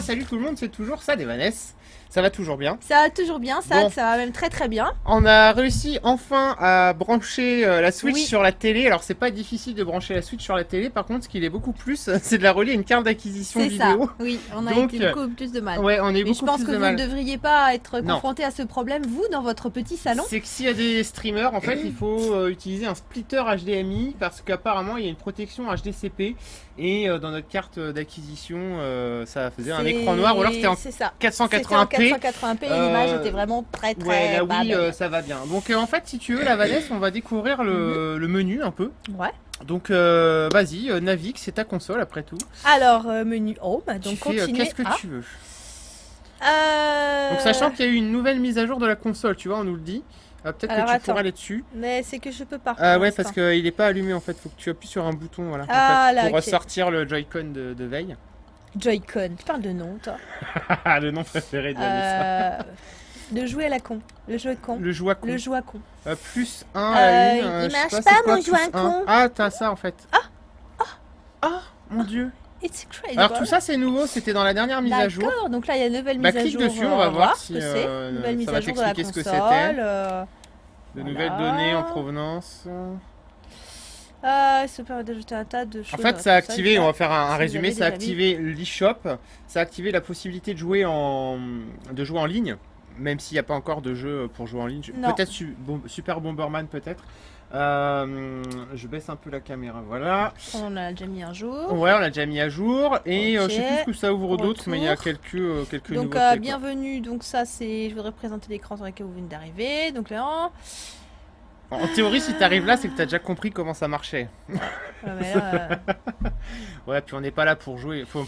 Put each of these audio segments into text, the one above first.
salut tout le monde, c'est toujours ça, Vanessa. Ça va toujours bien? Ça va toujours bien, ça va même très très bien. On a réussi enfin à brancher la Switch Oui. sur la télé. Alors c'est pas difficile de brancher la Switch sur la télé, par contre ce qu'il est beaucoup plus, c'est de la relier à une carte d'acquisition C'est ça, vidéo. oui, on a Donc, été beaucoup plus de mal. Ouais, on est Mais je beaucoup pense plus que de vous mal. ne devriez pas être Non. confronté à ce problème, vous, dans votre petit salon. C'est que s'il y a des streamers, en fait, il faut utiliser un splitter HDMI parce qu'apparemment il y a une protection HDCP et dans notre carte d'acquisition, ça faisait un écran noir ou alors c'était en C'est ça. 480p. C'était en 480p et l'image était vraiment très Ouais, là pas oui, belle. ça va bien. Donc en fait, si tu veux, la Vanessa, on va découvrir le menu un peu. Ouais. Donc vas-y, navigue, c'est ta console après tout. Alors, menu Home, donc Tu fais continuez. qu'est-ce que tu veux. Donc sachant qu'il y a eu une nouvelle mise à jour de la console, tu vois, on nous le dit. Peut-être Alors, que tu attends. pourras aller dessus. Mais c'est que je peux pas. Ah pour ouais, l'instant. parce qu'il n'est pas allumé en fait, faut que tu appuies sur un bouton voilà, Ah, en fait, là, pour ok. ressortir le Joy-Con de veille. Joy-Con, tu parles de nom, toi. Le nom préféré de Vanessa. De jouer à la con. Le jouet con. Le Joy-Con. Le jouet con. Plus 1 à une. il je sais marche c'est pas, quoi, mon plus Joy-Con. un. Ah, t'as ça en fait. Ah, mon dieu. It's crazy. Alors tout ça c'est nouveau, c'était dans la dernière mise à jour. D'accord, donc là il y a une nouvelle Bah, mise à clique jour. dessus, on va voir ce si, que c'est. Nouvelle mise ça va à jour de la t'expliquer ce que console. c'était. euh, De Voilà. nouvelles données en provenance. ça permet d'ajouter un tas de choses. En dans fait, la ça a console, activé, ça. on va faire un Si vous résumé, avez ça a déjà activé l'eShop, ça a activé la possibilité de jouer en ligne, même s'il n'y a pas encore de jeu pour jouer en ligne. Non. Peut-être Super Bomberman, peut-être. Je baisse un peu la caméra, voilà. On l'a déjà mis un jour. Ouais, on l'a déjà mis à jour et Ok. je sais plus ce que ça ouvre d'autres, mais il y a Retour. quelques Donc nouveautés. quoi. bienvenue, donc ça c'est, je voudrais présenter l'écran sur lequel vous venez d'arriver. Donc là, En théorie, si t'arrives là, c'est que t'as déjà compris comment ça marchait. mais là, Ouais, puis on n'est pas là pour jouer, pour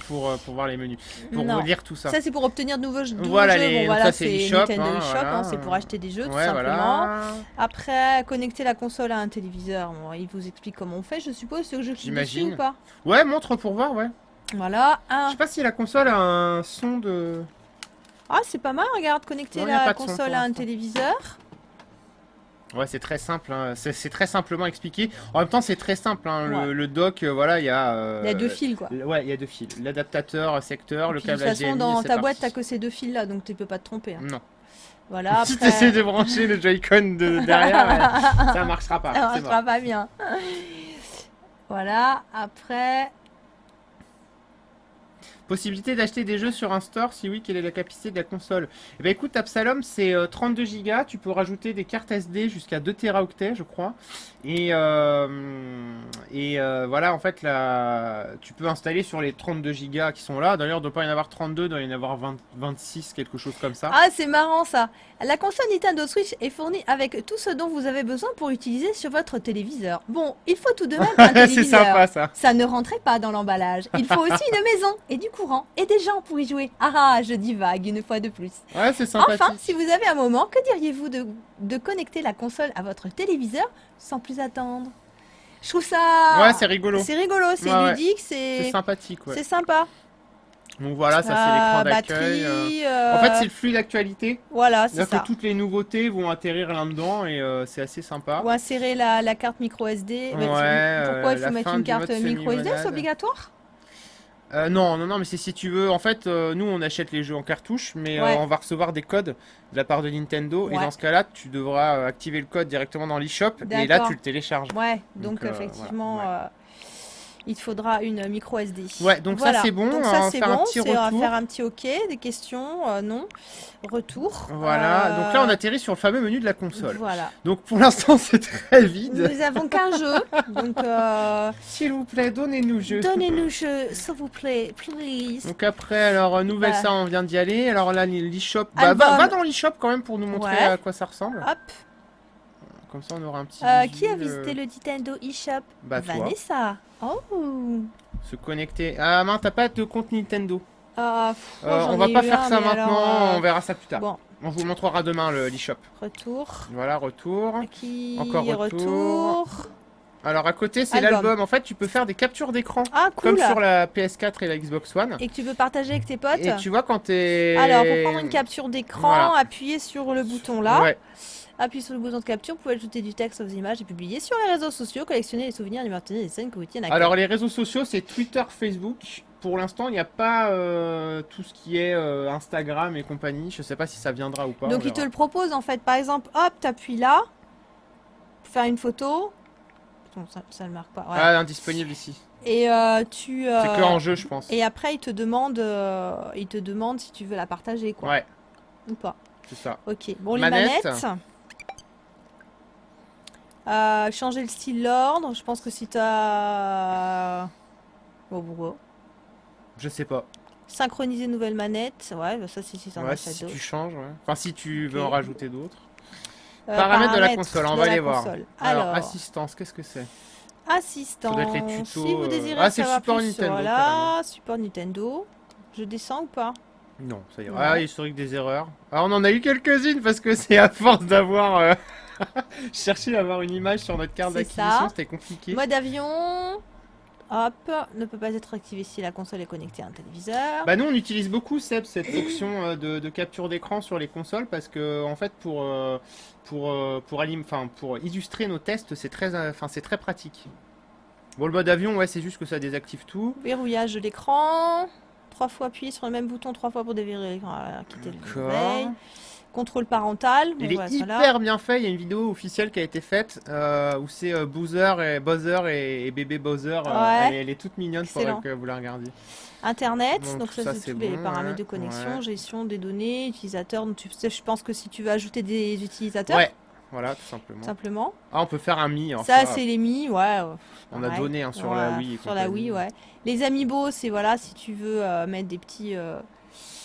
voir les menus, pour non. lire tout ça. Ça c'est pour obtenir de nouveaux jeux. Voilà, Bon, donc voilà, ça, c'est c'est l'eShop, Nintendo hein, eShop, voilà. c'est pour acheter des jeux tout Ouais, simplement. voilà. Après, connecter la console à un téléviseur, bon, il vous explique comment on fait, je suppose, ce jeu qui dessus J'imagine. ou pas. Ouais, montre pour voir, ouais. Voilà, Je sais pas si la console a un son de... Ah, c'est pas mal, regarde, connecter Non, y a la pas de son console pour à un l'instant. téléviseur. Ouais, c'est très simple, hein. C'est très simplement expliqué. En même temps, c'est très simple, hein. Ouais. Le dock, voilà, il y a... Il y a deux fils, quoi. Ouais, il y a deux fils. L'adaptateur, secteur, le Puis, de câble toute façon, HDMI, dans c'est ta boîte, t'as parti. que ces deux fils-là, donc tu peux pas te tromper. hein. Non. Voilà, Si après... t'essaies de brancher le Joy-Con derrière, ouais, ça marchera pas. Ça c'est mort. marchera pas bien. Voilà, après... Possibilité d'acheter des jeux sur un store, si oui, quelle est la capacité de la console? Eh ben écoute, Absalom, c'est 32 Go, tu peux rajouter des cartes SD jusqu'à 2 Teraoctets, je crois. Et voilà, en fait, tu peux installer sur les 32 Go qui sont là. D'ailleurs, il ne doit pas y en avoir 32, il doit y en avoir 26, quelque chose comme ça. Ah, c'est marrant ça. La console Nintendo Switch est fournie avec tout ce dont vous avez besoin pour utiliser sur votre téléviseur. Bon, il faut tout de même un C'est téléviseur. sympa ça. Ça ne rentrait pas dans l'emballage. Il faut aussi une maison et du courant et des gens pour y jouer. Ah, je divague une fois de plus. Ouais, c'est sympathique. Enfin, si vous avez un moment, que diriez-vous de connecter la console à votre téléviseur sans plus attendre? Je trouve ça... Ouais, c'est rigolo. C'est rigolo, c'est Ouais, ouais. ludique, C'est c'est sympathique, ouais. sympa. Donc voilà, ça c'est l'écran d'accueil. Batterie, En fait, c'est le flux d'actualité. voilà, c'est C'est-à-dire ça. que toutes les nouveautés vont atterrir là-dedans et c'est assez sympa. Ou insérer la carte micro SD. Mais Ouais, pourquoi il faut la mettre fin une du carte mode micro SD? semi-monade. C'est obligatoire? Non, mais c'est si tu veux. En fait, nous on achète les jeux en cartouche, mais Ouais. on va recevoir des codes de la part de Nintendo. Et Ouais. dans ce cas-là, tu devras activer le code directement dans l'eShop et là D'accord. tu le télécharges. Ouais, donc Donc, effectivement, voilà, il te faudra une micro SD. Ouais, donc Voilà. ça c'est bon. Donc On ça va c'est faire un bon, petit c'est à retour. faire un petit OK, des questions, non, retour. Voilà, donc là on atterrit sur le fameux menu de la console. Voilà. Donc pour l'instant c'est très vide. Nous avons qu'un jeu, donc S'il vous plaît, donnez-nous jeu. donnez-nous jeu, s'il vous plaît, please. Donc après, alors nouvelle Bah. ça, on vient d'y aller. Alors là, l'eShop, Album. va dans l'eShop quand même pour nous montrer Ouais. à quoi ça ressemble. Hop. Comme ça, on aura un petit. Qui a visu, visité le Nintendo eShop? Bah toi. Vanessa. Oh. Se connecter. Ah mince, t'as pas de compte Nintendo. Ah, On va pas faire ça maintenant. On verra ça plus tard. Bon, On vous montrera demain l'eShop. retour. Voilà, retour. Qui Encore retour. Alors à côté, c'est Album. l'album. En fait, tu peux faire des captures d'écran. Ah, cool. Comme sur la PS4 et la Xbox One. Et que tu peux partager avec tes potes. Et tu vois quand t'es. Alors, pour prendre une capture d'écran, Voilà. appuyez sur le bouton là. Ouais. Appuyez sur le bouton de capture, vous pouvez ajouter du texte aux images et publier sur les réseaux sociaux, collectionner les souvenirs et maintenir les scènes que vous tiennent à cœur. Alors les réseaux sociaux, c'est Twitter, Facebook pour l'instant, il n'y a pas tout ce qui est Instagram et compagnie. Je sais pas si ça viendra ou pas. Donc on il te verra. le propose en fait. Par exemple, hop, t'appuies là, pour faire une photo. Bon, ça ne marque pas. Voilà. Ah, indisponible ici. Et C'est que en jeu, je pense. et après il te demande si tu veux la partager quoi Ouais, ou pas. c'est ça. Ok. Bon les Manette. manettes. Changer le style, l'ordre. Je pense que si t'as bon. Je sais pas. Synchroniser nouvelle manette. Ouais, bah ça si t'en Ouais, achètes si d'autres. tu changes, ouais. Enfin, si tu veux Ok. en rajouter d'autres. Paramètres de la console, on de va la les voir. console. Alors, assistance, qu'est-ce que c'est? Assistant. Ça doit être les tutos, Si vous désirez Ah, c'est le savoir support plus, Nintendo, voilà, carrément. support Nintendo. Je descends ou pas? Non, ça ira. Ouais. Ah, historique des erreurs. Ah, on en a eu quelques-unes parce que c'est à force d'avoir cherché à avoir une image sur notre carte C'est d'acquisition, ça. c'était compliqué. Mode avion. Hop, ne peut pas être activé si la console est connectée à un téléviseur. Bah nous on utilise beaucoup Seb, cette fonction de capture d'écran sur les consoles parce que en fait pour illustrer nos tests c'est très pratique. Bon le mode avion ouais c'est juste que ça désactive tout. Verrouillage de l'écran. 3 fois appuyer sur le même bouton, 3 fois pour déverrouiller l'écran. Voilà, quitter le D'accord. réveil. Contrôle parental. Bon, Il est voilà, ça, là. hyper bien fait, il y a une vidéo officielle qui a été faite où c'est Bowser et bébé Bowser. Ouais. Elle est toute mignonne, Excellent. faudrait que vous la regardiez. Internet, Donc, donc tout ça ça, c'est c'est tous les bon, paramètres ouais, de connexion, ouais. gestion des données, utilisateurs. Donc, tu sais, je pense que si tu veux ajouter des utilisateurs, Ouais, voilà tout simplement. simplement. Ah on peut faire un Mi, alors Ça c'est les Mi, ouais. on a pareil. donné hein, sur Ouais, la Wii. Et sur la compagnie. Wii, ouais. Les Amiibo, c'est voilà, si tu veux mettre des petits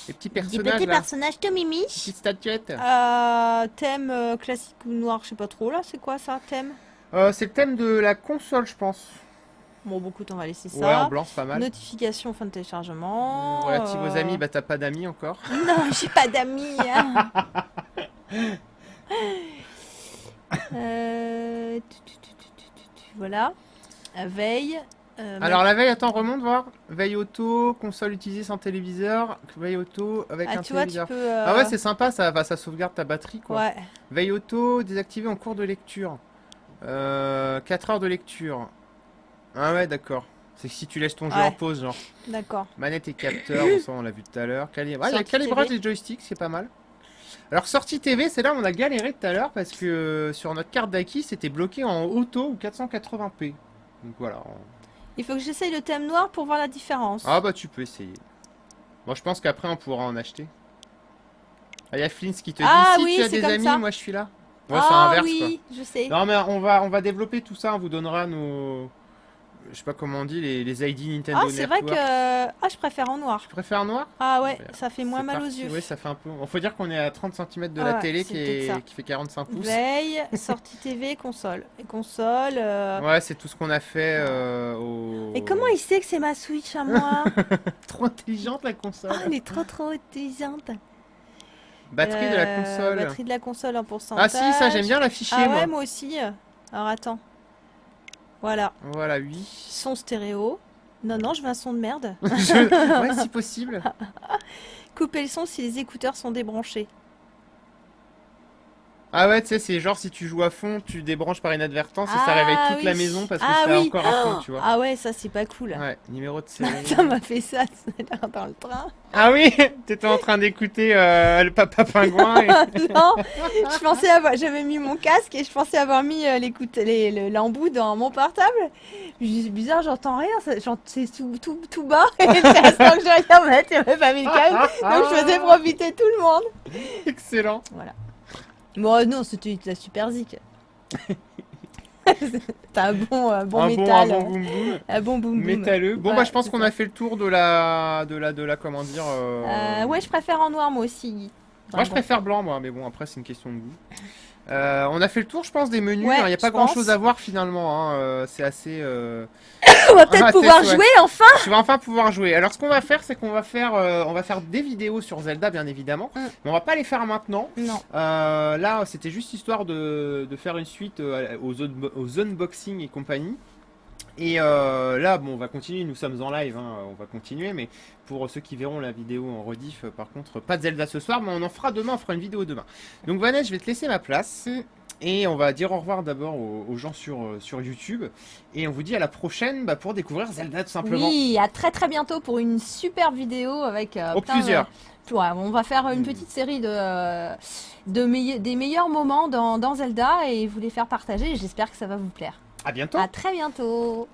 Les petits personnages là. Tomimi. Petite statuette. Thème classique ou noir, je sais pas trop là, c'est quoi ça, thème? C'est le thème de la console, je pense. Bon, beaucoup, on va laisser Ouais, en ça. blanc, c'est pas mal. Notification, fin de téléchargement. Relative aux amis, bah t'as pas d'amis encore. Non, j'ai pas d'amis. Hein. Voilà. Veille. Alors la veille, attends, remonte voir. Veille auto, console utilisée sans téléviseur. Veille auto avec un tu vois, tu téléviseur. peux. Ah ouais, c'est sympa, ça sauvegarde ta batterie quoi. Ouais. Veille auto, désactivée en cours de lecture. 4 heures de lecture. Ah ouais, d'accord. C'est que si tu laisses ton jeu Ouais. en pause, genre. D'accord. Manette et capteur, bon, ça on l'a vu tout à l'heure. Ah, il y a Sortie calibrage TV. des joysticks, c'est pas mal. Alors sortie TV, c'est là où on a galéré tout à l'heure parce que sur notre carte d'acquis, c'était bloqué en auto ou 480p. Donc voilà. Il faut que j'essaye le thème noir pour voir la différence. Ah bah tu peux essayer. Bon, je pense qu'après on pourra en acheter. Ah, il y a Flins qui te dit Ah si oui, tu as c'est des comme amis, ça. moi je suis là. Ouais, c'est inverse oui, je sais. quoi. Non mais on va développer tout ça, on vous donnera nos je sais pas comment on dit les ID Nintendo Ah, c'est vrai Network. que. Ah, je préfère en noir. Tu préfères noir? Ah ouais, Super. ça fait moins C'est mal aux parti. yeux. Oui, ça fait un peu. Il faut dire qu'on est à 30 cm de Ah la ouais, télé c'est qui, peut-être ça. qui fait 45 pouces. Veille, sortie TV, console. Et console. Ouais, c'est tout ce qu'on a fait au. Et comment il sait que c'est ma Switch à moi? Trop intelligente la console. Ah, elle est trop intelligente. Batterie de la console. Batterie de la console en Ah pourcentage. si, ça j'aime bien l'afficher Ah moi. ouais, moi aussi. Alors attends. Voilà. Voilà, oui. Son stéréo. Non, je veux un son de merde. Ouais, si possible. Couper le son si les écouteurs sont débranchés. Ah ouais, tu sais, c'est genre si tu joues à fond, tu débranches par inadvertance et ça Ah réveille toute oui. la maison parce que Ah c'est oui. encore à fond, tu vois. Ah ouais, ça c'est pas cool. Ouais, numéro de série. Ça m'a fait ça tout à l'heure dans le train. Ah oui, t'étais en train d'écouter le papa pingouin. Et... Non, je pensais avoir, j'avais mis mon casque et je pensais avoir mis l'embout dans mon portable. Je dis, c'est bizarre, j'entends rien, c'est tout bas. Et c'est à ce temps que je regarde, mais t'avais pas mis le câble. Donc je faisais profiter tout le monde. Excellent. Voilà. Bon, non, c'était la super zik. T'as un bon métal. Un bon boom boom. Un bon boom boom. Métalleux. Bon Ouais, bah je pense c'est qu'on ça. a fait le tour de la comment dire. Ouais, je préfère en noir moi aussi. Moi je préfère blanc moi, mais bon après c'est une question de goût. On a fait le tour je pense des menus. Ouais, Il n'y a pas je grand pense. chose à voir finalement. Hein. C'est assez. On va peut-être Ah, pouvoir test, ouais. jouer enfin. Tu vas enfin pouvoir jouer. Alors ce qu'on va faire c'est qu'on va faire des vidéos sur Zelda bien évidemment. Mm. Mais on va pas les faire maintenant. Non. Là c'était juste histoire de faire une suite aux unboxings et compagnie. Et là, bon, on va continuer, nous sommes en live, hein, on va continuer, mais pour ceux qui verront la vidéo en rediff, par contre, pas de Zelda ce soir, mais on en fera demain, on fera une vidéo demain. Donc Vanessa, je vais te laisser ma place, Et on va dire au revoir d'abord aux gens sur YouTube. Et on vous dit à la prochaine pour découvrir Zelda tout simplement. Oui, à très très bientôt pour une super vidéo avec Plusieurs. Ouais, on va faire une petite série des meilleurs moments dans Zelda et vous les faire partager. J'espère que ça va vous plaire. À bientôt. À très bientôt.